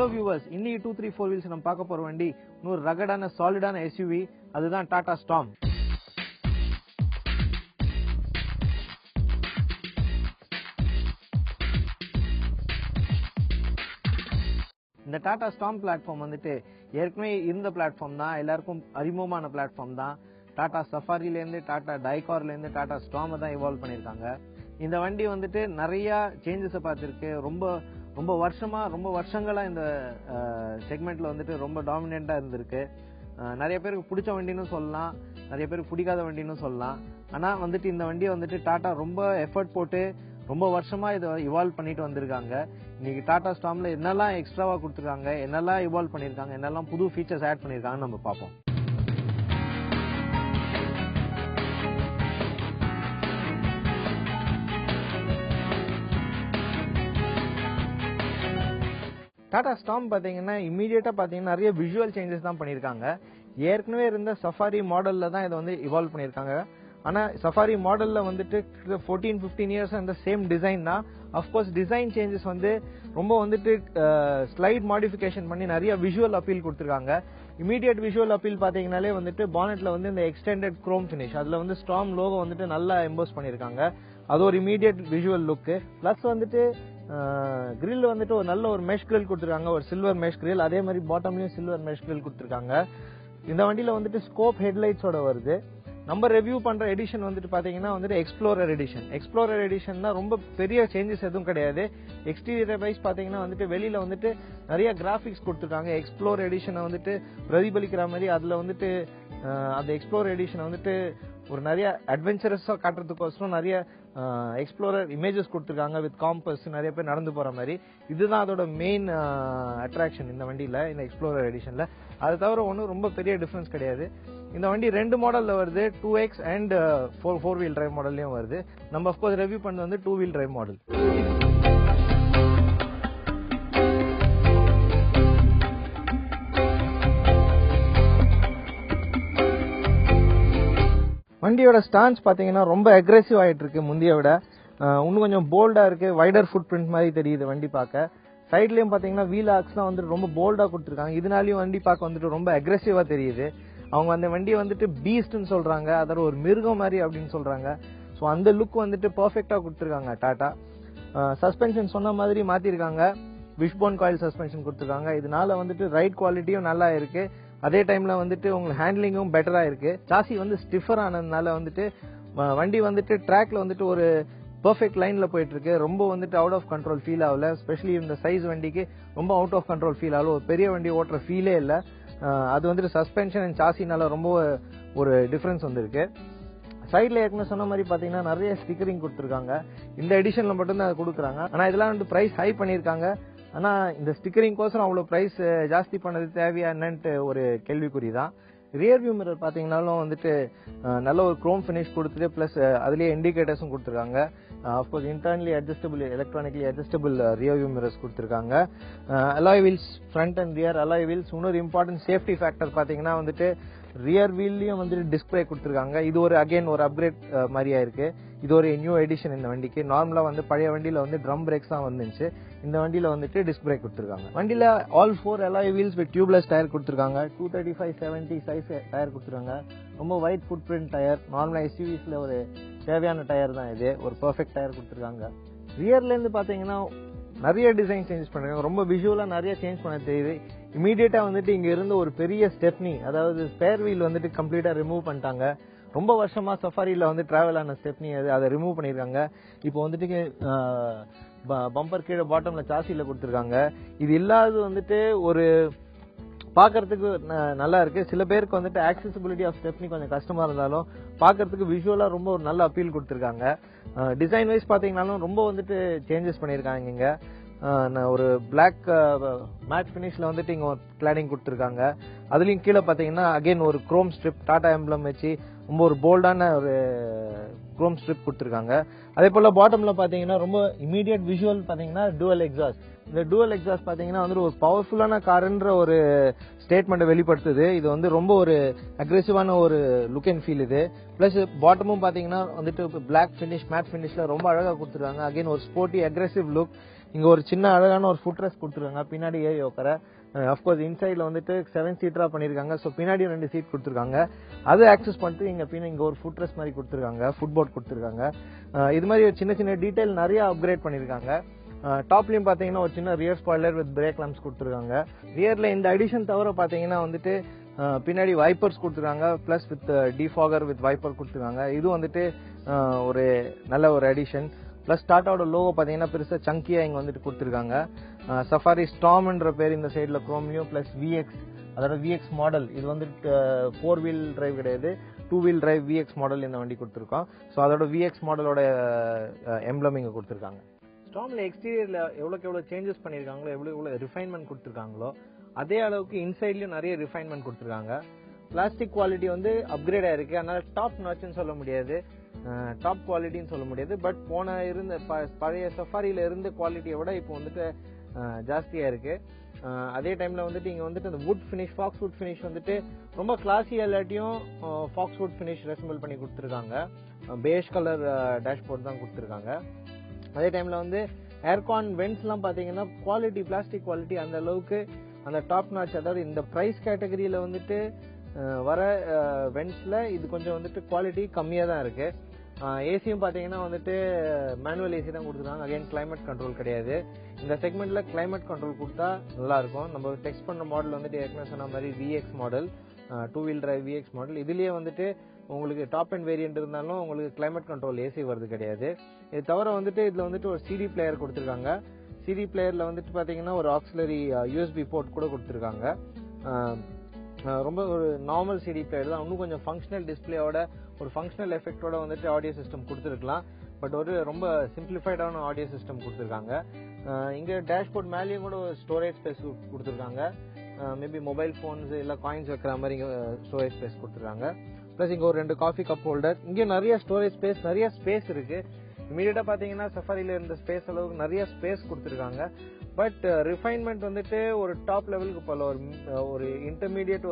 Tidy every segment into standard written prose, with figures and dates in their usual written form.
Hello viewers, இன்னைக்கு 234 wheels நம்ம பார்க்க போற வண்டி இன்னொரு ரகடான சாலிடான SUV, அதுதான் டாடா ஸ்டார்ம். இந்த டாடா ஸ்டார்ம் பிளாட்ஃபார்ம் வந்துட்டு ஏற்கனவே இருந்த பிளாட்ஃபார்ம் தான், எல்லாருக்கும் அறிமுகமான பிளாட்ஃபார்ம் தான். டாடா சஃபாரிலேருந்து டாடா டைகார்லேருந்து டாடா ஸ்டார்மை தான் இவால்வ் பண்ணியிருக்காங்க. இந்த வண்டி வந்துட்டு நிறைய சேஞ்சஸை பார்த்துருக்கு. ரொம்ப வருஷங்களா இந்த செக்மெண்ட்ல வந்துட்டு ரொம்ப டாமினண்டா இருந்திருக்கு. நிறைய பேருக்கு பிடிச்ச வண்டின்னு சொல்லலாம், நிறைய பேருக்கு பிடிக்காத வண்டின்னு சொல்லலாம். ஆனா வந்துட்டு இந்த வண்டியை வந்துட்டு டாடா ரொம்ப எஃபர்ட் போட்டு ரொம்ப வருஷமா இதை இவால்வ் பண்ணிட்டு வந்திருக்காங்க. இன்னைக்கு டாடா ஸ்டார்ம்ல என்னெல்லாம் எக்ஸ்ட்ராவா கொடுத்துருக்காங்க, என்னெல்லாம் இவால்வ் பண்ணிருக்காங்க, என்னெல்லாம் புது ஃபீச்சர்ஸ் ஆட் பண்ணிருக்காங்கன்னு நம்ம பார்ப்போம். டாடா ஸ்டார்ம் பாத்தீங்கன்னா இமீடியட்டா பாத்தீங்கன்னா நிறைய விஷுவல் சேஞ்சஸ் தான் பண்ணிருக்காங்க. ஏற்கனவே இருந்த சஃபாரி மாடல்ல தான் இதை வந்து இவால்வ் பண்ணிருக்காங்க. ஆனா சஃபாரி மாடல்ல வந்துட்டு 14-15 இயர்ஸ் அந்த சேம் டிசைன் தான். அஃப்கோர்ஸ் டிசைன் சேஞ்சஸ் வந்து ரொம்ப வந்துட்டு ஸ்லைட் மாடிஃபிகேஷன் பண்ணி நிறைய விஷுவல் அப்பீல் கொடுத்துருக்காங்க. இமீடியட் விஷுவல் அப்பீல் பாத்தீங்கன்னாலே வந்துட்டு பானெட்ல வந்து இந்த எக்ஸ்டெண்டட் குரோம் ஃபினிஷ், அதுல வந்து ஸ்டார்ம் லோகோ வந்துட்டு நல்லா எம்போஸ் பண்ணிருக்காங்க. அது ஒரு இமீடியட் விஷுவல் லுக். பிளஸ் வந்துட்டு கிரில் வந்துட்டு ஒரு நல்ல ஒரு மெஷ் கிரில் கொடுத்துருக்காங்க, ஒரு சில்வர் மெஷ் கிரில். அதே மாதிரி பாட்டம்லயும் சில்வர் மெஷ் கிரில் கொடுத்துருக்காங்க. இந்த வண்டியில வந்துட்டு ஸ்கோப் ஹெட்லைட்ஸோட வருது. நம்ம ரிவ்யூ பண்ற எடிஷன் வந்துட்டு பாத்தீங்கன்னா வந்துட்டு எக்ஸ்ப்ளோரர் எடிஷன் தான். ரொம்ப பெரிய சேஞ்சஸ் எதுவும் கிடையாது. எக்ஸ்டீரியர் வைஸ் பாத்தீங்கன்னா வந்துட்டு வெளியில வந்துட்டு நிறைய கிராபிக்ஸ் கொடுத்துருக்காங்க. எக்ஸ்ப்ளோர் எடிஷனை வந்துட்டு பிரதிபலிக்கிற மாதிரி அதுல வந்துட்டு அந்த எக்ஸ்ப்ளோர் எடிஷனை வந்துட்டு ஒரு நிறைய அட்வென்ச்சரஸா காட்டுறதுக்கோசரம் நிறைய எக்ஸ்ப்ளோரர் இமேஜஸ் கொடுத்துருக்காங்க வித் காம்பஸ், நிறைய பேர் நடந்து போற மாதிரி. இதுதான் அதோட மெயின் அட்ராக்ஷன் இந்த வண்டியில, இந்த எக்ஸ்ப்ளோரர் எடிஷன்ல. அது தவிர ஒன்றும் ரொம்ப பெரிய டிஃபரன்ஸ் கிடையாது. இந்த வண்டி 2 மாடல்ல வருது, 2X அண்ட் 4 வீல் டிரைவ் மாடல்லையும் வருது. நம்ம அஃப்கோர்ஸ் ரிவ்யூ பண்ணது வந்து 2 வீல் டிரைவ் மாடல். வண்டியோட ஸ்டான்ஸ் பாத்தீங்கன்னா ரொம்ப அக்ரெசிவ் ஆயிட்டு இருக்கு முந்தைய விட. இன்னும் கொஞ்சம் போல்டா இருக்கு, வைடர் ஃபுட் பிரிண்ட் மாதிரி தெரியுது வண்டி பார்க்க. சைட்லயும் பாத்தீங்கன்னா வீல் ஆக்ஸ்லாம் வந்துட்டு ரொம்ப போல்டா கொடுத்துருக்காங்க. இதனாலயும் வண்டி பார்க்க வந்துட்டு ரொம்ப அக்ரெசிவா தெரியுது. அவங்க அந்த வண்டியை வந்துட்டு பீஸ்ட்னு சொல்றாங்க, அதாவது ஒரு மிருகம் மாதிரி அப்படின்னு சொல்றாங்க. ஸோ அந்த லுக் வந்துட்டு பெர்ஃபெக்டா கொடுத்துருக்காங்க டாடா. சஸ்பென்ஷன் சொன்ன மாதிரி மாத்திருக்காங்க, விஷ்-போன் காயில் சஸ்பென்ஷன் கொடுத்துருக்காங்க. இதனால வந்துட்டு ரைட் குவாலிட்டியும் நல்லா இருக்கு. அதே டைம்ல வந்துட்டு உங்களுக்கு ஹேண்ட்லிங்கும் பெட்டரா இருக்கு. சாசி வந்து ஸ்டிஃபர் ஆனதுனால வந்துட்டு வண்டி வந்துட்டு ட்ராக்ல வந்துட்டு ஒரு பெர்ஃபெக்ட் லைன்ல போயிட்டு இருக்கு. ரொம்ப வந்துட்டு அவுட் ஆஃப் கண்ட்ரோல் ஃபீல் ஆகல. ஸ்பெஷலி இந்த சைஸ் வண்டிக்கு ரொம்ப அவுட் ஆஃப் கண்ட்ரோல் ஃபீல் ஆகல. ஒரு பெரிய வண்டி ஓட்டுற ஃபீலே இல்ல. அது வந்துட்டு சஸ்பென்ஷன் அண்ட் சாசினால ரொம்ப ஒரு டிஃபரன்ஸ் வந்திருக்கு. சைட்ல ஏற்கனவே சொன்ன மாதிரி பாத்தீங்கன்னா நிறைய ஸ்டிக்கரிங் கொடுத்துருக்காங்க. இந்த எடிஷன்ல மட்டும்தான் அதை கொடுக்குறாங்க. ஆனா இதெல்லாம் வந்து பிரைஸ் ஹை பண்ணிருக்காங்க. ஆனா இந்த ஸ்டிக்கரிங் கோசரம் அவ்வளவு பிரைஸ் ஜாஸ்தி பண்ணது தேவையா என்னன்ட்டு ஒரு கேள்விக்குறி தான். ரியர் வியூ மிரர் பாத்தீங்கன்னாலும் வந்துட்டு நல்ல ஒரு குரோம் ஃபினிஷ் கொடுத்துட்டு பிளஸ் அதுலயே இண்டிகேட்டர்ஸும் கொடுத்துருக்காங்க. Of course internally adjustable, electronically adjustable rear view mirrors கொடுத்துருக்காங்க. Alloy wheels, front and rear alloy wheels. இன்னொரு இம்பார்ட்டன்ட் சேஃப்டி ஃபேக்டர் பாத்தீங்கன்னா வந்துட்டு ரியர் வீல்லயும் வந்துட்டு டிஸ்க் பிரேக் கொடுத்துருக்காங்க. இது ஒரு அகைன் ஒரு அப்கிரேட் மாதிரியா இருக்கு. இது ஒரு நியூ எடிஷன் இந்த வண்டிக்கு. நார்மலா வந்து பழைய வண்டியில வந்து ட்ரம் பிரேக்ஸ் தான் வந்துச்சு. இந்த வண்டியில வந்துட்டு டிஸ்க் பிரேக் கொடுத்துருக்காங்க. வண்டியில all 4 alloy wheels with tubeless tyre கொடுத்துருக்காங்க. 235/70 சைஸ் டயர் கொடுத்துருக்காங்க. ரொம்ப வைட் ஃபுட் பிரிண்ட் டயர். நார்மலா எஸ்யூவிஸ்ல ஒரு தேவையான டயர் தான் இது. ஒரு பெர்ஃபெக்ட் டயர் கொடுத்துருக்காங்க. ரியர்ல இருந்து பாத்தீங்கன்னா நிறைய டிசைன் சேஞ்ச் பண்ணிருக்காங்க. ரொம்ப விஷுவலா நிறைய சேஞ்ச் பண்ண தெரியுது. இமீடியட்டா வந்துட்டு இங்க இருந்து ஒரு பெரிய ஸ்டெப்னி, அதாவது ஸ்பேர் வீல் வந்துட்டு கம்ப்ளீட்டா ரிமூவ் பண்ணிட்டாங்க. ரொம்ப வருஷமா சஃபாரில வந்து டிராவல் ஆன ஸ்டெப்னி அதை ரிமூவ் பண்ணிருக்காங்க. இப்போ வந்துட்டு பம்பர் கீழே பாட்டம்ல சாசில கொடுத்துருக்காங்க. இது இல்லாதது வந்துட்டு ஒரு பாக்குறதுக்கு நல்லா இருக்கு. சில பேருக்கு வந்துட்டு ஆக்சசிபிலிட்டி ஆஃப் ஸ்டெப்னி கொஞ்சம் கஷ்டமா இருந்தாலும் பாக்குறதுக்கு விஷுவலா ரொம்ப ஒரு நல்ல அப்பீல் கொடுத்துருக்காங்க. டிசைன் வைஸ் பாத்தீங்கன்னாலும் ரொம்ப வந்துட்டு சேஞ்சஸ் பண்ணிருக்காங்க. இங்க ஒரு பிளாக் மேட் பினிஷ்ல வந்துட்டு இங்க ஒரு கிளாடிங் கொடுத்துருக்காங்க. அதுலயும் கீழே பாத்தீங்கன்னா அகைன் ஒரு குரோம் ஸ்ட்ரிப் டாடா எம்ப்ளம் வச்சு ரொம்ப ஒரு போல்டான ஒரு குரோம் ஸ்ட்ரிப் கொடுத்துருக்காங்க. அதே போல பாட்டம்ல பாத்தீங்கன்னா ரொம்ப இமீடியட் விஷுவல் பாத்தீங்கன்னா டூவல் எக்ஸாஸ்ட். இந்த டூவல் எக்ஸாஸ்ட் பாத்தீங்கன்னா வந்து ஒரு பவர்ஃபுல்லான கார்ன்ற ஒரு ஸ்டேட்மெண்ட் வெளிப்படுத்துது. இது வந்து ரொம்ப ஒரு அக்ரெசிவான ஒரு லுக் அண்ட் ஃபீல் இது. பிளஸ் பாட்டமும் பாத்தீங்கன்னா வந்துட்டு பிளாக் பினிஷ், மேட் பினிஷ்ல ரொம்ப அழகா கொடுத்துருக்காங்க. அகைன் ஒரு ஸ்போர்ட்டி அக்ரெசிவ் லுக். இங்க ஒரு சின்ன அழகான ஒரு ஃபுட் ரெஸ்ட் கொடுத்துருக்காங்க பின்னாடி ஏறி உட்கார. அஃப்கோர்ஸ் இன்சைட்ல வந்துட்டு 7 சீட்டரா பண்ணிருக்காங்க. ஸோ பின்னாடி 2 சீட் கொடுத்துருக்காங்க. அது ஆக்சஸ் பண்ணிட்டு இங்க ஒரு ஃபுட் ரெஸ்ட் மாதிரி கொடுத்துருக்காங்க, ஃபுட் போர்ட் கொடுத்துருக்காங்க. இது மாதிரி ஒரு சின்ன சின்ன டீடைல் நிறைய அப்கிரேட் பண்ணிருக்காங்க. டாப்லயும் பாத்தீங்கன்னா ஒரு சின்ன rear spoiler with break Lamb's கொடுத்துருக்காங்க. ரியர்ல இந்த அடிஷன் தவிர பாத்தீங்கன்னா வந்துட்டு பின்னாடி வைப்பர்ஸ் கொடுத்துருக்காங்க, plus with defogger with wiper கொடுத்துருக்காங்க. இது வந்துட்டு ஒரு நல்ல ஒரு அடிஷன். பிளஸ் டாட்டாவோட லோகோ பாத்தீங்கன்னா பெருசா சங்கியா இங்க வந்துட்டு கொடுத்துருக்காங்க. சஃபாரி ஸ்டார்ம்ன்ற பேர் இந்த சைடுல குரோம்லயும், பிளஸ் விஎக்ஸ், அதோட விஎக்ஸ் மாடல். இது வந்துட்டு 4 வீல் டிரைவ் கிடையாது, 2 வீல் டிரைவ் விஎக்ஸ் மாடல் இந்த வண்டி கொடுத்துருக்கோம். ஸோ அதோட விஎக்ஸ் மாடலோட எம்ப்ளம் இங்க கொடுத்துருக்காங்க. ஸ்டார்ம்ல எக்ஸ்டீரியர்ல எவ்வளவு சேஞ்சஸ் பண்ணிருக்காங்களோ, எவ்வளவு ரிஃபைன்மெண்ட் கொடுத்துருக்காங்களோ, அதே அளவுக்கு இன்சைட்லயும் நிறைய ரிஃபைன்மெண்ட் கொடுத்துருக்காங்க. பிளாஸ்டிக் குவாலிட்டி வந்து அப்கிரேட் ஆயிருக்கு. அதனால டாப் நாட்ச்னு சொல்ல முடியாது, டாப் குவாலிட்டின்னு சொல்ல முடியாது. பட் பழைய சஃபாரியில இருந்த குவாலிட்டியை விட இப்போ வந்துட்டு ஜாஸ்தியா இருக்கு. அதே டைம்ல வந்துட்டு இங்க வந்துட்டு அந்த wood finish, faux wood finish வந்துட்டு ரொம்ப கிளாஸியா இல்லாட்டியும் ஃபாக்ஸ் வுட் ஃபினிஷ் ரெசம்பிள் பண்ணி கொடுத்துருக்காங்க. பேஷ் கலர் டேஷ்போர்ட் தான் கொடுத்துருக்காங்க. அதே டைம்ல வந்து ஏர்கான் வென்ட்ஸ் எல்லாம் பாத்தீங்கன்னா குவாலிட்டி, பிளாஸ்டிக் குவாலிட்டி அந்த அளவுக்கு அந்த டாப் நாட்ச், அதாவது இந்த பிரைஸ் கேட்டகரியில வந்துட்டு வர வென்ட்ஸ்ல இது கொஞ்சம் வந்துட்டு குவாலிட்டி கம்மியா தான் இருக்கு. ஏசியும் பாத்தீங்கன்னா வந்துட்டு மேனுவல் ஏசி தான் கொடுத்துருக்காங்க. அகைன் கிளைமேட் கண்ட்ரோல் கிடையாது. இந்த செக்மெண்ட்ல கிளைமேட் கண்ட்ரோல் கொடுத்தா நல்லா இருக்கும். நம்ம டெக்ஸ்ட் பண்ற மாடல் வந்துட்டு ஏற்கனவே சொன்ன மாதிரி VX model, 2 wheel drive VX model. இதுலயே வந்துட்டு உங்களுக்கு டாப் அண்ட் வேரியன்ட் இருந்தாலும் உங்களுக்கு கிளைமேட் கண்ட்ரோல் ஏசி வருது கிடையாது. இது தவிர வந்துட்டு இதுல வந்துட்டு ஒரு சிடி பிளேயர் கொடுத்துருக்காங்க. சிடி பிளேயர்ல வந்துட்டு பாத்தீங்கன்னா ஒரு ஆக்சிலரி யூஎஸ்பி போர்ட் கூட கொடுத்துருக்காங்க. ரொம்ப ஒரு நார்மல் சிடி பிளேயர் தான். இன்னும் கொஞ்சம் ஃபங்க்ஷனல் டிஸ்பிளேயோட, ஒரு ஃபங்க்ஷனல் எஃபெக்டோட வந்துட்டு ஆடியோ சிஸ்டம் கொடுத்துருக்கலாம். பட் ஒரு ரொம்ப சிம்பிளிஃபைடான ஆடியோ சிஸ்டம் கொடுத்துருக்காங்க. இங்க டேஷ்போர்ட் மேலேயும் கூட ஸ்டோரேஜ் ஸ்பேஸ் கொடுத்துருக்காங்க. மேபி மொபைல் போன்ஸ் இல்ல காயின்ஸ் வைக்கிற மாதிரி இங்க ஸ்டோரேஜ் ஸ்பேஸ் கொடுத்துருக்காங்க. பிளஸ் இங்க ஒரு 2 காஃபி கப் ஹோல்டர். இங்க நிறைய ஸ்டோரேஜ் ஸ்பேஸ், நிறைய ஸ்பேஸ் இருக்கு. இமீடியட்டா பாத்தீங்கன்னா சஃபாரில இருந்த ஸ்பேஸ் அளவுக்கு நிறைய ஸ்பேஸ் கொடுத்துருக்காங்க. பட் ரிஃபைன்மெண்ட் வந்துட்டு ஒரு டாப் லெவலுக்கு போல, ஒரு இன்டர்மீடியட்,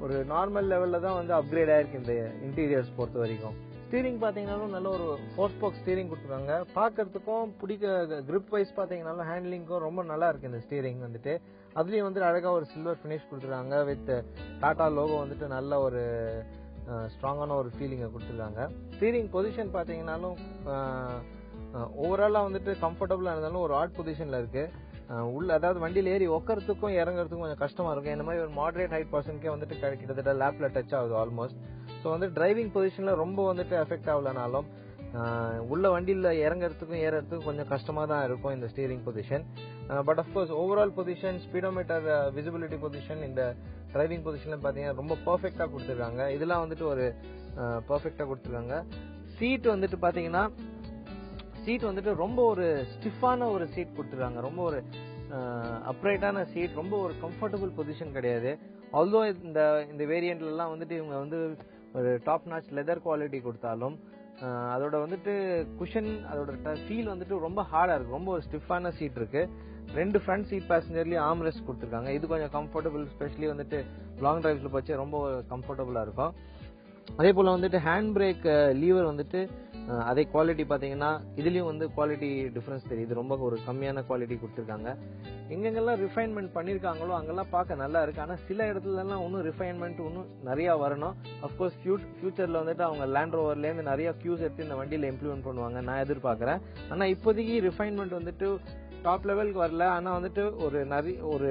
ஒரு நார்மல் லெவல்ல தான் வந்து அப்கிரேட் ஆயிருக்கு இந்த இன்டீரியர்ஸ் பொறுத்த வரைக்கும். ஸ்டீரிங் பாத்தீங்கன்னாலும் நல்ல ஒரு 4 ஸ்போக் ஸ்டீரிங் கொடுத்துருக்காங்க. பாக்கிறதுக்கும் கிரிப் வைஸ் பாத்தீங்கன்னாலும் ஹேண்ட்லிங்கும் ரொம்ப நல்லா இருக்கு இந்த ஸ்டீரிங் வந்துட்டு. அதுலயும் வந்து அழகா ஒரு சில்வர் பினிஷ் கொடுத்துருக்காங்க. வித் டாடா லோகோ வந்துட்டு நல்ல ஒரு ஸ்ட்ராங்கான ஒரு ஃபீலிங்கை கொடுத்துருக்காங்க. ஸ்டீரிங் பொசிஷன் பாத்தீங்கன்னாலும் ஓவராலா வந்துட்டு கம்ஃபர்டபுளா இருந்தாலும் ஒரு ஆட் பொசிஷன்ல இருக்கு. உள்ள அதாவது வண்டியில ஏறி உட்கறதுக்கும் இறங்குறதுக்கும் கொஞ்சம் கஷ்டமா இருக்கும். இந்த மாதிரி ஒரு மாடரேட் ஹைட் பர்சனுக்கே வந்துட்டு கிட்டத்தட்ட லேப்ல டச் ஆகுது ஆல்மோஸ்ட். ஸோ வந்து டிரைவிங் பொசிஷன்ல ரொம்ப வந்துட்டு எஃபெக்ட் ஆகலனாலும் உள்ள வண்டியில இறங்குறதுக்கும் ஏறதுக்கும் கொஞ்சம் கஷ்டமா தான் இருக்கும் இந்த steering position. But of course overall position, speedometer, visibility position, இந்த டிரைவிங் பொசிஷன்ல பாத்தீங்கன்னா ரொம்ப பெர்ஃபெக்டா கொடுத்துருக்காங்க. இதெல்லாம் வந்துட்டு ஒரு பெர்ஃபெக்டா கொடுத்துருக்காங்க. சீட் வந்துட்டு பாத்தீங்கன்னா சீட் வந்துட்டு ரொம்ப ஒரு ஸ்டிஃபான ஒரு சீட் கொடுத்துருக்காங்க. ரொம்ப ஒரு அப்ரைட்டான சீட், ரொம்ப ஒரு கம்ஃபர்டபுள் பொசிஷன் கிடையாது. ஆல்தோ இந்த வேரியன்ட்ல எல்லாம் வந்துட்டு இவங்க வந்து ஒரு டாப் நாச் லெதர் குவாலிட்டி கொடுத்தாலும் அதோட வந்துட்டு குஷன், அதோட ஃபீல் வந்துட்டு ரொம்ப ஹார்டா இருக்கு. ரொம்ப ஒரு ஸ்டிஃபான சீட் இருக்கு. 2 ஃப்ரண்ட் சீட் பேசஞ்சர்லயும் ஆர்ம் ரெஸ்ட் கொடுத்துருக்காங்க. இது கொஞ்சம் கம்ஃபர்டபுள், ஸ்பெஷலி வந்துட்டு லாங் டிரைவ்ஸ்ல போச்சு ரொம்ப கம்ஃபர்டபுளா இருக்கும். அதே போல வந்துட்டு ஹேண்ட் பிரேக் லீவர் வந்துட்டு அதே குவாலிட்டி பாத்தீங்கன்னா இதுலயும் வந்து குவாலிட்டி டிஃபரன்ஸ் தெரியுது. ரொம்ப ஒரு கம்மியான குவாலிட்டி கொடுத்துருக்காங்க. எங்கெங்கெல்லாம் ரிஃபைன்மெண்ட் பண்ணிருக்காங்களோ அங்கெல்லாம் பார்க்க நல்லா இருக்கு. ஆனா சில இடத்துல எல்லாம் இன்னும் ரிஃபைன்மெண்ட் இன்னும் நிறைய வரணும். அப்கோர்ஸ் ஃபியூச்சர்ல வந்துட்டு அவங்க லேண்ட் ரோவர்ல இருந்து நிறைய கியூஸ் எடுத்து இந்த வண்டியில இம்ப்ளிமெண்ட் பண்ணுவாங்க நான் எதிர்பார்க்கறேன். ஆனா இப்போதைக்கு ரிஃபைன்மெண்ட் வந்துட்டு டாப் லெவலுக்கு வரல. ஆனா வந்துட்டு ஒரு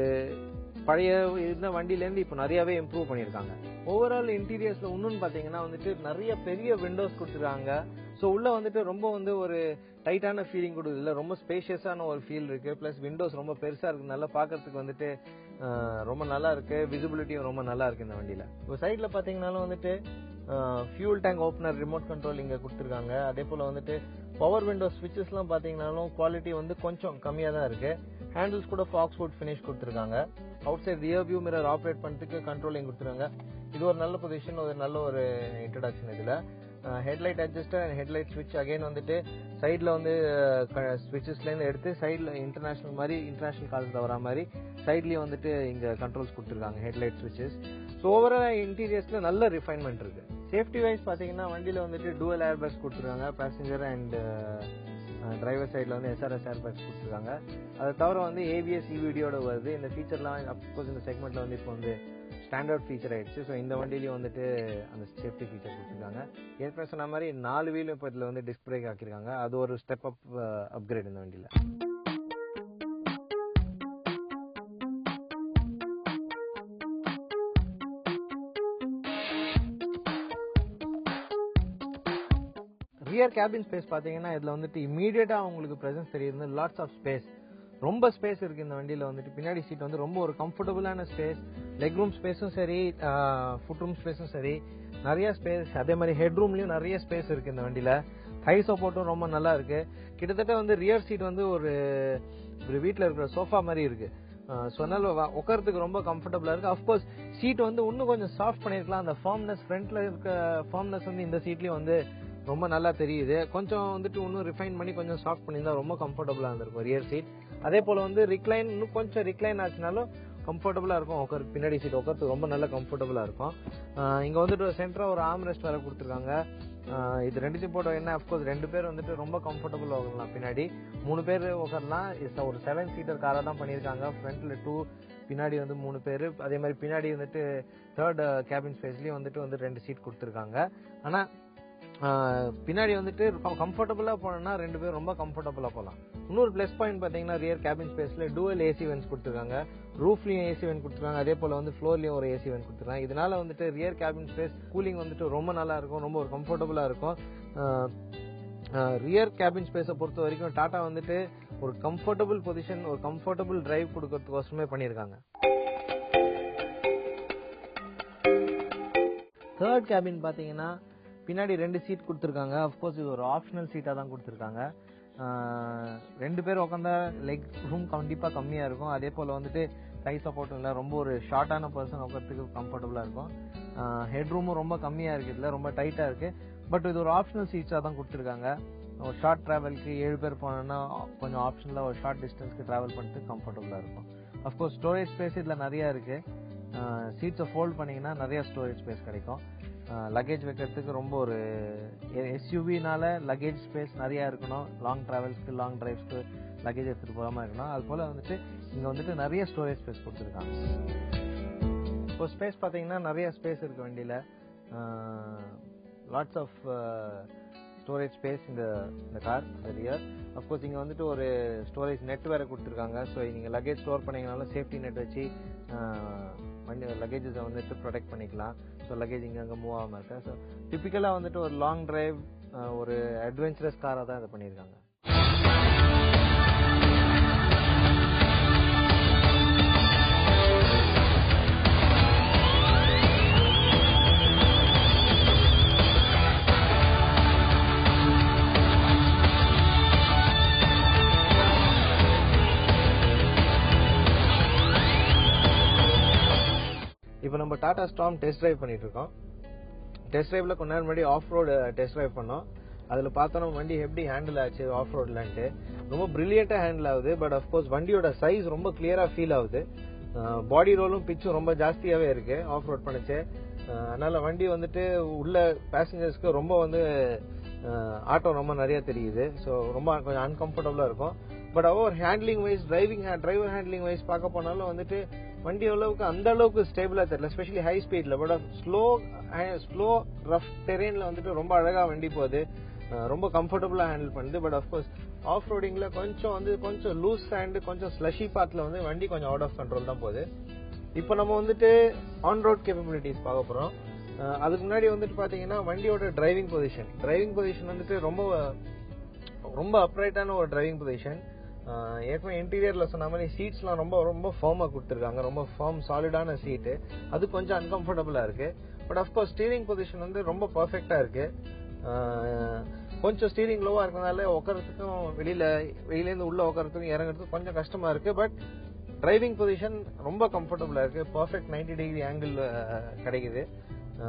பழைய இருந்த வண்டியில இருந்து இப்போ நிறையவே இம்ப்ரூவ் பண்ணிருக்காங்க. ஓவரால் இன்டீரியர்ஸ்ல இன்னொன்னு பாத்தீங்கன்னா வந்துட்டு நிறைய பெரிய விண்டோஸ் கொடுத்துருக்காங்க. ஸோ உள்ள வந்துட்டு ரொம்ப வந்து ஒரு டைட்டான ஃபீலிங் கொடுக்குது இல்ல, ரொம்ப ஸ்பேஷியஸான ஒரு ஃபீல் இருக்கு. பிளஸ் விண்டோஸ் ரொம்ப பெருசா இருக்கு, நல்லா பாக்குறதுக்கு வந்துட்டு ரொம்ப நல்லா இருக்கு. விசிபிலிட்டியும் ரொம்ப நல்லா இருக்கு இந்த வண்டியில. இப்போ சைட்ல பாத்தீங்கன்னாலும் வந்துட்டு fuel tank opener, remote control இங்க கொடுத்துருக்காங்க. அதே போல வந்துட்டு பவர் விண்டோ ஸ்விட்சஸ் எல்லாம் பாத்தீங்கன்னாலும் குவாலிட்டி வந்து கொஞ்சம் கம்மியா தான் இருக்கு. ஹேண்டில்ஸ் கூட ஃபாக்ஸ் வுட் ஃபினிஷ் கொடுத்துருக்காங்க. Outside rear view mirror operate பண்றதுக்கு கண்ட்ரோலிங் கொடுத்துருக்காங்க. இது ஒரு நல்ல பொசிஷன், ஒரு நல்ல ஒரு இன்ட்ரோடக்ஷன். இதுல ஹெட்லைட் அட்ஜஸ்டர் அண்ட் ஹெட்லைட் ஸ்விட்ச் அகைன் வந்துட்டு சைட்ல வந்து ஸ்விட்சஸ்ல இருந்து எடுத்து சைட்ல இன்டர்நேஷனல் கால்ஸ்ல வர மாதிரி சைட்லயும் வந்துட்டு இங்க கண்ட்ரோல்ஸ் கொடுத்துருக்காங்க ஹெட்லைட் ஸ்விட்சஸ். ஸோ ஓவரால் இன்டீரியர்ஸ்ல நல்ல ரிஃபைன்மெண்ட் இருக்கு. சேஃப்டி வைஸ் பாத்தீங்கன்னா வண்டியில வந்துட்டு டூவல் ஏர் பேக்ஸ் கொடுத்துருக்காங்க, பேசஞ்சர் அண்ட் டிரைவர் சைடில் வந்து SRS ஏர்பேக்ஸ் கொடுத்துருக்காங்க. அதை தவிர வந்து ABS EVDயோட வருது. இந்த ஃபீச்சர்லாம் அப்கோர்ஸ் இந்த செக்மெண்ட்டில் வந்து இப்போ வந்து ஸ்டாண்டர்ட் ஃபீச்சர் ஆயிடுச்சு. ஸோ இந்த வண்டியிலையும் வந்துட்டு அந்த சேஃப்டி ஃபீச்சர் கொடுத்துருக்காங்க. ஏற்கனவே சொன்ன மாதிரி 4 வீலும் இப்போ இதில் வந்து டிஸ்க் பிரேக் ஆக்கியிருக்காங்க. அது ஒரு ஸ்டெப் அப்கிரேட் இந்த வண்டியில். ரியர் கேபின் ஸ்பேஸ் பார்த்தீங்கன்னா இதில் வந்துட்டு இமீடியட்டாக உங்களுக்கு ப்ரெசன்ஸ் தெரியுது. லாட்ஸ் ஆஃப் ஸ்பேஸ், ரொம்ப ஸ்பேஸ் இருக்குது இந்த வண்டியில் வந்துட்டு. பின்னாடி சீட் வந்து ரொம்ப ஒரு கம்ஃபர்டபுளான ஸ்பேஸ். லெக் ரூம் ஸ்பேஸும் சரி, ஃபுட் ரூம் ஸ்பேஸும் சரி, நிறைய ஸ்பேஸ். அதே மாதிரி ஹெட் ரூம்லையும் நிறைய ஸ்பேஸ் இருக்குது இந்த வண்டியில். ஹை சப்போர்ட்டும் ரொம்ப நல்லா இருக்குது. கிட்டத்தட்ட வந்து ரியர் சீட் வந்து ஒரு வீட்டில் இருக்கிற சோஃபா மாதிரி இருக்குது. ஸோ அதனால உட்காரத்துக்கு ரொம்ப கம்ஃபர்டபுளாக இருக்குது. அஃப்கோர்ஸ் சீட் வந்து இன்னும் கொஞ்சம் சாஃப்ட் பண்ணியிருக்கலாம். அந்த ஃபார்ம்னஸ், ஃப்ரண்ட்டில் இருக்க ஃபார்ம்னஸ் வந்து இந்த சீட்லேயும் வந்து ரொம்ப நல்லா தெரியுது. கொஞ்சம் வந்துட்டு இன்னும் ரிஃபைன் பண்ணி கொஞ்சம் சாஃப்ட் பண்ணியிருந்தா ரொம்ப கம்ஃபர்டபுளாக இருந்திருக்கும் ரியர் சீட். அதே போல் வந்து ரிக்ளைன் இன்னும் கொஞ்சம் ரிக்ளைன் ஆச்சுனாலும் கம்ஃபர்டபுளாக இருக்கும். பின்னாடி சீட் உட்காரத்துக்கு ரொம்ப நல்லா கம்ஃபர்டபுளாக இருக்கும். இங்கே வந்துட்டு சென்டராக ஒரு ஆர்ம் ரெஸ்ட் வேறு கொடுத்துருக்காங்க. இது ரெண்டுத்தையும் போட்டோம் என்ன, அஃப்கோர்ஸ் 2 பேர் வந்துட்டு ரொம்ப கம்ஃபர்டபுளாக உட்காரலாம். பின்னாடி 3 பேர் உட்காரலாம். ஒரு 7 சீட்டர் காராக தான் பண்ணியிருக்காங்க. ஃப்ரண்ட்டில் 2, பின்னாடி வந்து 3 பேர். அதே மாதிரி பின்னாடி வந்துட்டு 3rd கேபின் ஸ்பேஸ்லேயும் வந்துட்டு 2 சீட் கொடுத்துருக்காங்க. ஆனால் பின்னாடி வந்துட்டு கம்ஃபர்டபுளாக போனோம்னா 2 பேர் ரொம்ப கம்ஃபர்டபுளாக போகலாம். இன்னொரு ப்ளஸ் பாயிண்ட் பார்த்தீங்கன்னா ரியர் கேபின் ஸ்பேஸில் டூவல் AC வென்ட்ஸ் கொடுத்துருக்காங்க. ரூஃப்லையும் AC வென்ட் கொடுத்துருக்காங்க. அதே போல் வந்து ஃப்ளோர்லையும் ஒரு AC வென்ட் கொடுத்துருக்காங்க. இதனால வந்துட்டு ரியர் கேபின் ஸ்பேஸ் கூலிங் வந்துட்டு ரொம்ப நல்லா இருக்கும், ரொம்ப ஒரு கம்ஃபர்டபுளாக இருக்கும். ரியர் கேபின் ஸ்பேஸை பொறுத்த வரைக்கும் டாடா வந்துட்டு ஒரு கம்ஃபர்டபுள் பொசிஷன், ஒரு கம்ஃபர்டபுள் டிரைவ் கொடுக்கறதுக்கோசமே பண்ணியிருக்காங்க. 3rd கேபின் பார்த்தீங்கன்னா பின்னாடி 2 சீட் கொடுத்துருக்காங்க. அஃப்கோர்ஸ் இது ஒரு ஆப்ஷனல் சீட்டாக தான் கொடுத்துருக்காங்க. 2 பேர் உட்காந்தா லெக் ரூம் கண்டிப்பாக கம்மியாக இருக்கும். அதே போல் வந்துட்டு கை சப்போர்ட்டும் இல்லை, ரொம்ப ஒரு ஷார்ட்டான பர்சன் உட்காரத்துக்கு கம்ஃபர்டபுளாக இருக்கும். ஹெட் ரூமும் ரொம்ப கம்மியாக இருக்குது, இதில் ரொம்ப டைட்டாக இருக்குது. பட் இது ஒரு ஆப்ஷனல் சீட்ஸாக தான் கொடுத்துருக்காங்க. ஒரு ஷார்ட் ட்ராவலுக்கு 7 பேர் போனோன்னா கொஞ்சம் ஆப்ஷனில் ஒரு ஷார்ட் டிஸ்டன்ஸ்க்கு ட்ராவல் பண்ணிட்டு கம்ஃபர்டபுளாக இருக்கும். அஃப்கோர்ஸ் ஸ்டோரேஜ் ஸ்பேஸ் இதில் நிறையா இருக்குது. சீட்ஸை ஃபோல்ட் பண்ணிங்கன்னா நிறையா ஸ்டோரேஜ் ஸ்பேஸ் கிடைக்கும். லக்கேஜ் வைக்கிறதுக்கு ரொம்ப ஒரு SUVனால லக்கேஜ் ஸ்பேஸ் நிறையா இருக்கணும். லாங் ட்ராவல்ஸ்க்கு, லாங் டிரைவ்ஸ்க்கு லக்கேஜ் எடுத்துகிட்டு போகாமல் இருக்கணும். அது போல் வந்துட்டு இங்கே வந்துட்டு நிறைய ஸ்டோரேஜ் ஸ்பேஸ் கொடுத்துருக்காங்க. இப்போ ஸ்பேஸ் பார்த்தீங்கன்னா நிறைய ஸ்பேஸ் இருக்குது வண்டியில். லாட்ஸ் ஆஃப் ஸ்டோரேஜ் ஸ்பேஸ் இந்த கார் ரியர். அஃப்கோர்ஸ் இங்கே வந்துட்டு ஒரு ஸ்டோரேஜ் நெட் வேறு கொடுத்துருக்காங்க. ஸோ நீங்கள் லக்கேஜ் ஸ்டோர் பண்ணிங்கனாலும் சேஃப்டி நெட் வச்சு வண்டி லக்கேஜஸை வந்துட்டு ப்ரொடெக்ட் பண்ணிக்கலாம். ஸோ லக்கேஜ் இங்கே அங்கே மூவ் ஆகாமல் இருக்கேன். ஸோ டிப்பிக்கலாக வந்துட்டு ஒரு லாங் டிரைவ், ஒரு அட்வென்ச்சரஸ் காராக தான் இதை பண்ணியிருக்காங்க. இப்போ நம்ம டாடா ஸ்டார்ம் டெஸ்ட் டிரைவ் பண்ணிட்டு இருக்கோம். டெஸ்ட் டிரைவ்ல கொஞ்ச நேரம் முன்னாடி ஆஃப் ரோடு டெஸ்ட் டிரைவ் பண்ணோம். அதில் பார்த்தோம் வண்டி எப்படி ஹேண்டில் ஆச்சு ஆஃப் ரோட்லன்ட்டு. ரொம்ப பிரில்லியண்டாக ஹேண்டில் ஆகுது. பட் அஃப்கோர்ஸ் வண்டியோட சைஸ் ரொம்ப கிளியராக ஃபீல் ஆகுது. பாடி ரோலும் பிச்சும் ரொம்ப ஜாஸ்தியாகவே இருக்கு ஆஃப் ரோட் பண்ணிச்சு. அதனால வண்டி வந்துட்டு உள்ள பேசஞ்சர்ஸ்க்கு ரொம்ப வந்து ஆட்டோ ரொம்ப நிறைய தெரியுது. ஸோ ரொம்ப கொஞ்சம் அன்கம்ஃபர்டபுளாக இருக்கும். But over handling wise, driver handling wise பார்க்க போனாலும் வந்துட்டு வண்டி அளவுக்கு அந்த அளவுக்கு ஸ்டேபிளா தெரியல, எஸ்பெஷலி ஹை ஸ்பீட்ல. பட் ஸ்லோ ரஃப் டெரெயின்ல வந்துட்டு ரொம்ப அழகா வண்டி போகுது, ரொம்ப கம்ஃபர்டபுளா ஹேண்டில் பண்ணுது. பட் அஃப்கோர்ஸ் ஆஃப் ரோடிங்ல கொஞ்சம் லூஸ் அண்ட் கொஞ்சம் ஸ்லஷி பாத்ல வந்து வண்டி கொஞ்சம் அவுட் ஆஃப் கண்ட்ரோல் தான் போகுது. இப்போ நம்ம வந்துட்டு ஆன் ரோட் கேப்பபிலிட்டிஸ் பார்க்க போறோம். அதுக்கு முன்னாடி வந்துட்டு பாத்தீங்கன்னா வண்டியோட டிரைவிங் பொசிஷன் வந்துட்டு ரொம்ப அப்ரைட்டான ஒரு டிரைவிங் பொசிஷன். ஏற்கனவே இன்டீரியர்ல சொன்ன மாதிரி சீட்ஸ்லாம் ரொம்ப ஃபார்மா கொடுத்துருக்காங்க. ரொம்ப ஃபார்ம் சாலிடான சீட்டு. அது கொஞ்சம் அன்கம்ஃபர்டபுளா இருக்கு. பட் அஃப்கோர்ஸ் ஸ்டீரிங் பொசிஷன் வந்து ரொம்ப பர்ஃபெக்டா இருக்கு. கொஞ்சம் ஸ்டீரிங் லோவா இருக்கிறதுனால உட்காரத்துக்கும் வெளியிலேருந்து உள்ள உட்காரத்துக்கும் இறங்குறதுக்கும் கொஞ்சம் கஷ்டமா இருக்கு. பட் டிரைவிங் பொசிஷன் ரொம்ப கம்ஃபர்டபுளா இருக்கு. பர்ஃபெக்ட் 90 டிகிரி ஆங்கிள் கிடைக்குது.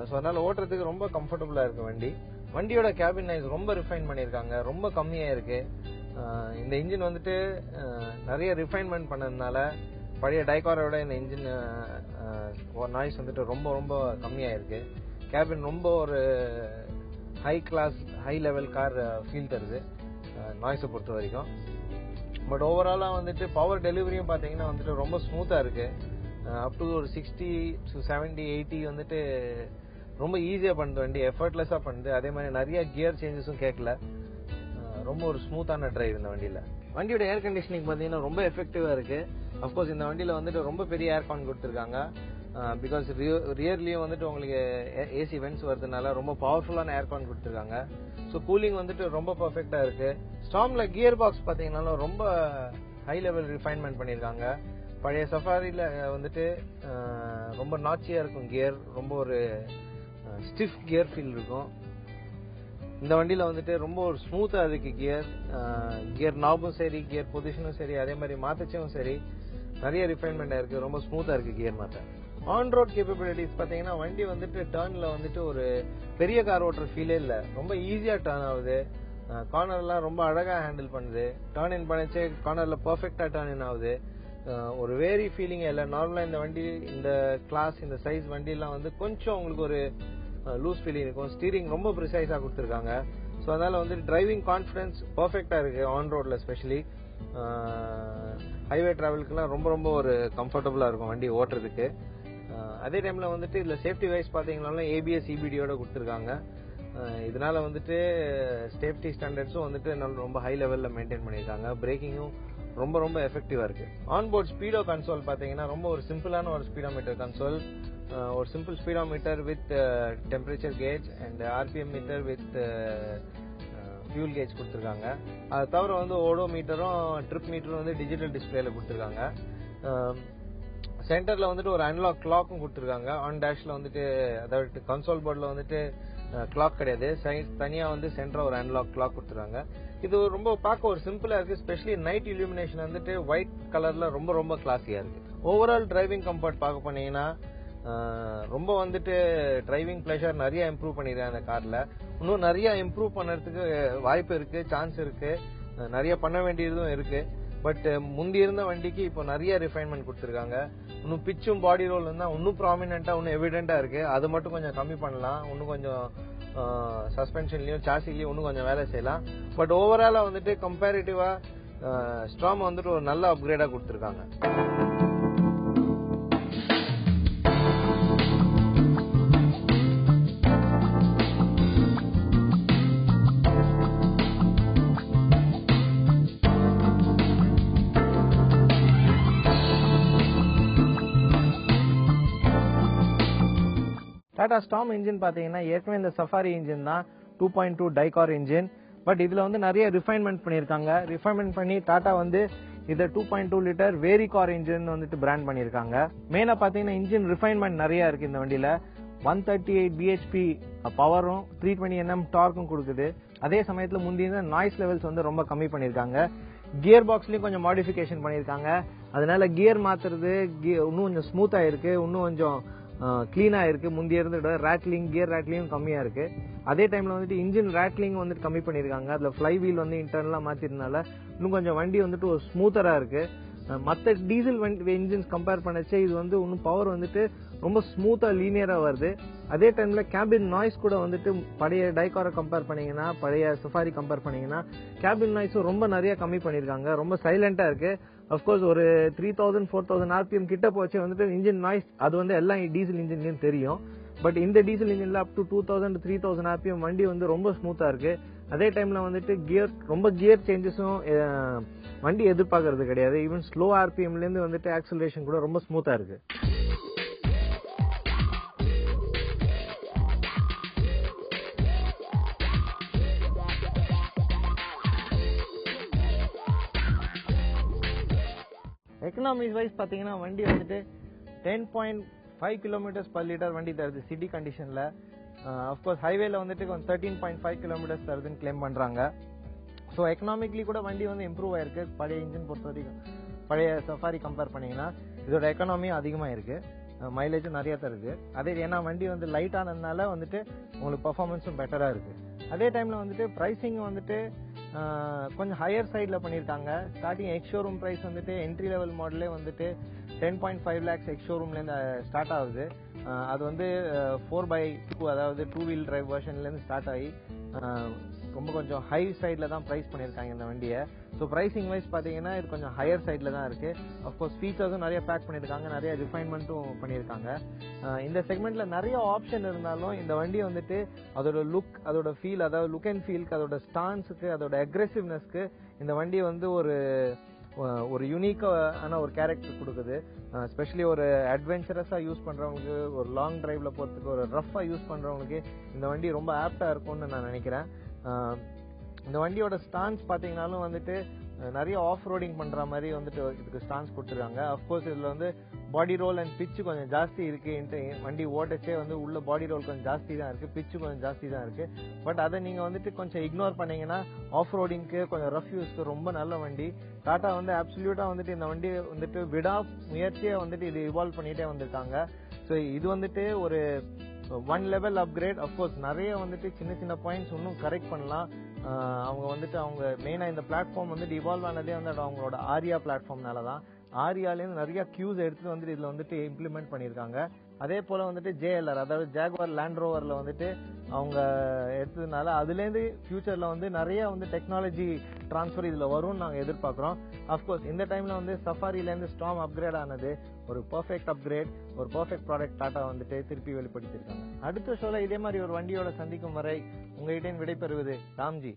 ஸோ அதனால ஓட்டுறதுக்கு ரொம்ப கம்ஃபர்டபுளா இருக்கு. வண்டியோட கேபின் நைஸ் ரொம்ப ரிஃபைன் பண்ணியிருக்காங்க, ரொம்ப கம்மியா இருக்கு. இந்த இன்ஜின் வந்துட்டு நிறைய ரிஃபைன்மெண்ட் பண்ணதுனால பழைய டைகாரோட இந்த இன்ஜின் நாய்ஸ் வந்துட்டு ரொம்ப கம்மியாக இருக்கு. கேபின் ரொம்ப ஒரு ஹை லெவல் கார் ஃபீல் தருது. நாய்ஸை பொறுத்த வரைக்கும். பட் ஓவராலாக வந்துட்டு பவர் டெலிவரியும் பார்த்தீங்கன்னா வந்துட்டு ரொம்ப ஸ்மூத்தாக இருக்கு. அப் டு ஒரு 60 to 70 80 வந்துட்டு ரொம்ப ஈஸியாக பண்ணுது வண்டி, எஃபர்ட்லெஸ்ஸாக பண்ணுது. அதே மாதிரி நிறைய கியர் சேஞ்சஸும் கேட்கல, ரொம்ப ஒரு ஸ்மூத்தான டிரைவ் இந்த வண்டியில். வண்டியோட ஏர் கண்டிஷனிங் பார்த்தீங்கன்னா ரொம்ப எஃபெக்டிவாக இருக்கு. அஃப்கோர்ஸ் இந்த வண்டியில் வந்துட்டு ரொம்ப பெரிய ஏர் கான் கொடுத்துருக்காங்க. பிகாஸ் ரியர்லேயும் வந்துட்டு உங்களுக்கு ஏசி வென்ட்ஸ் வரதுனால ரொம்ப பவர்ஃபுல்லான ஏர் கான் கொடுத்துருக்காங்க. ஸோ கூலிங் வந்துட்டு ரொம்ப பர்ஃபெக்டாக இருக்கு. ஸ்டார்மில் கியர் பாக்ஸ் பார்த்தீங்கன்னாலும் ரொம்ப ஹை லெவல் ரிஃபைன்மெண்ட் பண்ணியிருக்காங்க. பழைய சஃபாரியில் வந்துட்டு ரொம்ப நாச்சியாக இருக்கும் கியர், ரொம்ப ஒரு ஸ்டிஃப் கியர் ஃபீல் இருக்கும். இந்த வண்டியில் வந்துட்டு ரொம்ப ஒரு ஸ்மூத்தாக இருக்கு கியர் நாபும் சரி, கியர் பொசிஷனும் சரி, அதே மாதிரி மாத்தச்சும் சரி, நிறைய ரிஃபைன்மெண்ட் இருக்கு, ரொம்ப ஸ்மூத்தாக இருக்கு கியர் மாத்த. ஆன் ரோட் கேப்பபிலிட்டிஸ் பார்த்தீங்கன்னா வண்டி வந்துட்டு டர்ன்ல வந்துட்டு ஒரு பெரிய கார் ஓட்டுற ஃபீலே இல்லை, ரொம்ப ஈஸியாக டர்ன் ஆகுது. கார்னர்லாம் ரொம்ப அழகாக ஹேண்டில் பண்ணுது. டர்ன் இன் பண்ணிச்சு கார்னர்ல பர்ஃபெக்டாக டர்ன் இன் ஆகுது. ஒரு வேரி ஃபீலிங்கே இல்லை. நார்மலாக இந்த வண்டி, இந்த கிளாஸ், இந்த சைஸ் வண்டிலாம் வந்து கொஞ்சம் உங்களுக்கு ஒரு லூஸ் ஃபீலிங் இருக்கும். ஸ்டீரிங் ரொம்ப ப்ரிசைஸாக கொடுத்துருக்காங்க. ஸோ அதனால வந்து டிரைவிங் கான்ஃபிடன்ஸ் பர்ஃபெக்டாக இருக்கு ஆன் ரோட்ல. எஸ்பெஷலி ஹைவே டிராவலுக்குலாம் ரொம்ப ரொம்ப ஒரு கம்ஃபர்டபுளாக இருக்கும் வண்டி ஓட்டுறதுக்கு. அதே டைம்ல வந்துட்டு இதில் சேஃப்டி வைஸ் பார்த்தீங்கன்னாலும் ABS EBDயோட கொடுத்துருக்காங்க. இதனால வந்துட்டு சேஃப்டி ஸ்டாண்டர்ட்ஸும் வந்துட்டு ரொம்ப ஹை லெவலில் மெயின்டைன் பண்ணியிருக்காங்க. பிரேக்கிங்கும் ரொம்ப ரொம்ப எஃபெக்டிவா இருக்கு. ஆன்போர்ட் ஸ்பீடோ கன்சோல் பாத்தீங்கன்னா ரொம்ப ஒரு சிம்பிளான ஒரு ஸ்பீடோமீட்டர் கன்சோல். ஒரு simple speedometer with temperature gauge and RPM meter with fuel gauge கொடுத்துருக்காங்க. அது தவிர வந்து ஓடோ மீட்டரும் ட்ரிப் மீட்டரும் வந்து டிஜிட்டல் டிஸ்பிளேல கொடுத்துருக்காங்க. சென்டர்ல வந்துட்டு ஒரு அன்லாக் கிளாக்கும் கொடுத்துருக்காங்க. ஆன் டேஷ்ல வந்துட்டு, அதாவது கன்சோல் போர்டில் வந்துட்டு கிளாக் கிடையாது, தனியா வந்து சென்டரா ஒரு அன்லாக் கிளாக் கொடுத்துருக்காங்க. இது ரொம்ப பார்க்க ஒரு சிம்பிளா இருக்கு. ஸ்பெஷலி நைட் இலுமினேஷன் வந்துட்டு ஒயிட் கலர்ல ரொம்ப ரொம்ப கிளாஸியா இருக்கு. ஓவரால் டிரைவிங் கம்ஃபர்ட் பார்க்க போனீங்கன்னா ரொம்ப வந்துட்டு டிரைவிங் பிளஷர் நிறைய இம்ப்ரூவ் பண்ணிருக்காங்க அந்த கார்ல. இன்னும் நிறைய இம்ப்ரூவ் பண்ணறதுக்கு வாய்ப்பு இருக்கு, சான்ஸ் இருக்கு, நிறைய பண்ண வேண்டியதும் இருக்கு. பட் முந்தி இருந்த வண்டிக்கு இப்போ நிறைய ரிஃபைன்மெண்ட் கொடுத்துருக்காங்க. இன்னும் பிச்சும் பாடி ரோல் இருந்தா இன்னும் ப்ராமினென்ட்டா, இன்னும் எவிடென்ட்டா இருக்கு. அது மட்டும் கொஞ்சம் கம்மி பண்ணலாம். இன்னும் கொஞ்சம் சஸ்பென்ஷன்லயும் சாசிலையும் இன்னும் கொஞ்சம் வேலை செய்யலாம். பட் ஓவராலா வந்துட்டு கம்பேரிட்டிவா ஸ்ட்ராம் வந்துட்டு ஒரு நல்ல அப்கிரேடா கொடுத்துருக்காங்க. டாடா ஸ்டார்ம் இன்ஜின் பாத்தீங்கன்னா ஏற்கனவே இந்த சஃபாரி இன்ஜின் தான் 2.2 டைகார் இன்ஜின். பட் இதுல வந்து நிறைய ரிஃபைன்மெண்ட் பண்ணிருக்காங்க. ரிஃபைன்மெண்ட் பண்ணி டாடா வந்து இதை 2.2 லிட்டர் வேரி கார் இன்ஜின் வந்துட்டு பிராண்ட் பண்ணிருக்காங்க. மெயினா பாத்தீங்கன்னா இன்ஜின் ரிஃபைன்மெண்ட் நிறைய இருக்கு இந்த வண்டியில. 138 bhp பவரும் 320 Nm டார்க்கும் கொடுக்குது. அதே சமயத்துல முந்தின நாய்ஸ் லெவல்ஸ் வந்து ரொம்ப கம்மி பண்ணிருக்காங்க. கியர் பாக்ஸ்லயும் கொஞ்சம் மாடிஃபிகேஷன் பண்ணிருக்காங்க. அதனால கியர் மாத்துறது இன்னும் கொஞ்சம் ஸ்மூத்தா இருக்கு, இன்னும் கொஞ்சம் கிளீனா இருக்கு. முந்தைய இருந்த ரேட்லிங், கியர் ரேட்லிங் கம்மியா இருக்கு. அதே டைம்ல வந்துட்டு இன்ஜின் ரேட்லிங் வந்துட்டு கம்மி பண்ணிருக்காங்க. அதுல ஃப்ளை வீல் வந்து இன்டர்னலா மாத்திருந்தனால இன்னும் கொஞ்சம் வண்டி வந்துட்டு ஒரு ஸ்மூத்தரா இருக்கு. மற்ற டீசல் இன்ஜின்ஸ் கம்பேர் பண்ணச்சே இது வந்து இன்னும் பவர் வந்துட்டு ரொம்ப ஸ்மூத்தா லீனியரா வருது. அதே டைம்ல கேபின் நாய்ஸ் கூட வந்துட்டு பழைய டைகாரை கம்பேர் பண்ணீங்கன்னா, பழைய சஃபாரி கம்பேர் பண்ணீங்கன்னா கேபின் நாய்ஸும் ரொம்ப நிறைய கம்மி பண்ணிருக்காங்க. ரொம்ப சைலண்டா இருக்கு. அப்கோர்ஸ் ஒரு 3000-4000 RPM கிட்ட போச்சு வந்துட்டு இன்ஜின் நாய்ஸ் அது வந்து எல்லா டீசல் இன்ஜின்லயும் தெரியும். பட் இந்த டீசல் இன்ஜின்ல அப் டு 2000-3000 RPM வண்டி வந்து ரொம்ப ஸ்மூத்தா இருக்கு. அதே டைம்ல வந்துட்டு கியர் சேஞ்சஸும் வண்டி எதிர்பார்க்கறது கிடையாது. ஈவன் ஸ்லோ RPMல இருந்து வந்துட்டு ஆக்சலரேஷன் கூட ரொம்ப ஸ்மூத்தா இருக்கு. எக்கனாமிஸ் வைஸ் பாத்தீங்கன்னா வண்டி வந்துட்டு 10.5 kilometers per liter வண்டி தருது சிட்டி கண்டிஷன்ல. அப்கோர்ஸ் ஹைவேல வந்துட்டு 13.5 kilometers தருதுன்னு கிளைம் பண்றாங்க. ஸோ எக்கனாமிக்லி கூட வண்டி வந்து இம்ப்ரூவ் ஆயிருக்கு. பழைய இன்ஜின் பொறுத்த வரைக்கும் பழைய சஃபாரி கம்பேர் பண்ணீங்கன்னா இதோட எக்கனாமியும் அதிகமாக இருக்கு, மைலேஜும் நிறைய தருது. அதே ஏன்னா வண்டி வந்து லைட் ஆனதுனால வந்துட்டு உங்களுக்கு பர்ஃபார்மன்ஸும் பெட்டரா இருக்கு. அதே டைம்ல வந்துட்டு பிரைசிங் வந்துட்டு கொஞ்சம் ஹையர் சைட்ல பண்ணிருக்காங்க. ஸ்டார்டிங் எக்ஸ் ஷோரூம் பிரைஸ் வந்துட்டு என்ட்ரி லெவல் மாடலே வந்துட்டு 10.5 lakhs எக்ஸ் ஷோரூம்ல இருந்து ஸ்டார்ட் ஆகுது. அது வந்து 4x2 அதாவது 2 wheel டிரைவ் வெர்ஷன்ல இருந்து ஸ்டார்ட் ஆகி ரொம்ப கொஞ்சம் ஹை சைடில் தான் ப்ரைஸ் பண்ணியிருக்காங்க இந்த வண்டியை. ஸோ ப்ரைஸிங் வைஸ் பார்த்தீங்கன்னா இது கொஞ்சம் ஹையர் சைடில் தான் இருக்குது. அஃப்கோர்ஸ் ஃபீச்சர்ஸும் நிறைய பேக் பண்ணியிருக்காங்க, நிறைய ரிஃபைன்மெண்ட்டும் பண்ணியிருக்காங்க. இந்த செக்மெண்ட்டில் நிறைய ஆப்ஷன் இருந்தாலும் இந்த வண்டி வந்துட்டு அதோட லுக், அதோட ஃபீல், அதாவது லுக் அண்ட் ஃபீலுக்கு, அதோட ஸ்டான்ஸுக்கு, அதோட அக்ரெசிவ்னஸ்க்கு இந்த வண்டி வந்து ஒரு யூனிக்கான ஒரு கேரக்டர் கொடுக்குது. ஸ்பெஷலி ஒரு அட்வென்ச்சரஸா யூஸ் பண்றவங்களுக்கு, ஒரு லாங் டிரைவ்ல போறதுக்கு, ஒரு ரஃபா யூஸ் பண்றவங்களுக்கு இந்த வண்டி ரொம்ப ஆப்டா இருக்கும்னு நான் நினைக்கிறேன். இந்த வண்டியோட ஸ்டான்ஸ் பாத்தீங்கன்னாலும் வந்துட்டு நிறைய ஆஃப் ரோடிங் பண்ற மாதிரி வந்துட்டு இதுக்கு ஸ்டான்ஸ் கொடுத்துருக்காங்க. அஃப்கோர்ஸ் இதுல வந்து பாடி ரோல் அண்ட் பிச்சு கொஞ்சம் ஜாஸ்தி இருக்கு. வண்டி ஓட்டச்சே வந்து உள்ள பாடி ரோல் கொஞ்சம் ஜாஸ்தி தான் இருக்கு, பிச்சு கொஞ்சம் ஜாஸ்தி தான் இருக்கு. பட் அதை நீங்க வந்துட்டு கொஞ்சம் இக்னோர் பண்ணீங்கன்னா ஆஃப் ரோடிங்க்கு, கொஞ்சம் ரஃப் யூஸ்க்கு ரொம்ப நல்ல வண்டி. டாடா வந்து அப்சல்யூட்டா வந்துட்டு இந்த வண்டி வந்துட்டு விடா முயற்சியை வந்துட்டு இது இவால்வ் பண்ணிட்டே வந்திருக்காங்க. ஸோ இது வந்துட்டு ஒரு ஒன் லெவல் அப்கிரேட். அஃப்கோர்ஸ் நிறைய வந்துட்டு சின்ன சின்ன பாயிண்ட்ஸ் இன்னும் கரெக்ட் பண்ணலாம். அவங்க மெயினா இந்த பிளாட்ஃபார்ம் வந்துட்டு இவால்வ் ஆனதே வந்து அவங்களோட ஆரியா பிளாட்ஃபார்ம்னால தான். ஆரியாலேருந்து நிறைய கியூஸ் எடுத்துட்டு வந்துட்டு இதுல வந்துட்டு இம்ப்ளிமெண்ட் பண்ணியிருக்காங்க. அதே போல வந்துட்டு JLR, அதாவது ஜாகுவார் லேண்ட் ரோவர்ல வந்துட்டு அவங்க எடுத்ததுனால அதுலேருந்து ஃபியூச்சர்ல வந்து நிறைய வந்து டெக்னாலஜி டிரான்ஸ்ஃபர் இதுல வரும்னு நாங்கள் எதிர்பார்க்குறோம். அஃப்கோர்ஸ் இந்த டைம்ல வந்து சஃபாரிலேருந்து ஸ்டார்ம் அப்கிரேட் ஆனது ஒரு பர்ஃபெக்ட் அப்கிரேட், ஒரு பர்ஃபெக்ட் ப்ராடக்ட் டாடா வந்துட்டு திருப்பி வெளிப்படுத்தியிருக்காங்க. அடுத்த ஷோல இதே மாதிரி ஒரு வண்டியோட சந்திக்கும் வரை உங்ககிட்ட விடைபெறுவது ராம்ஜி.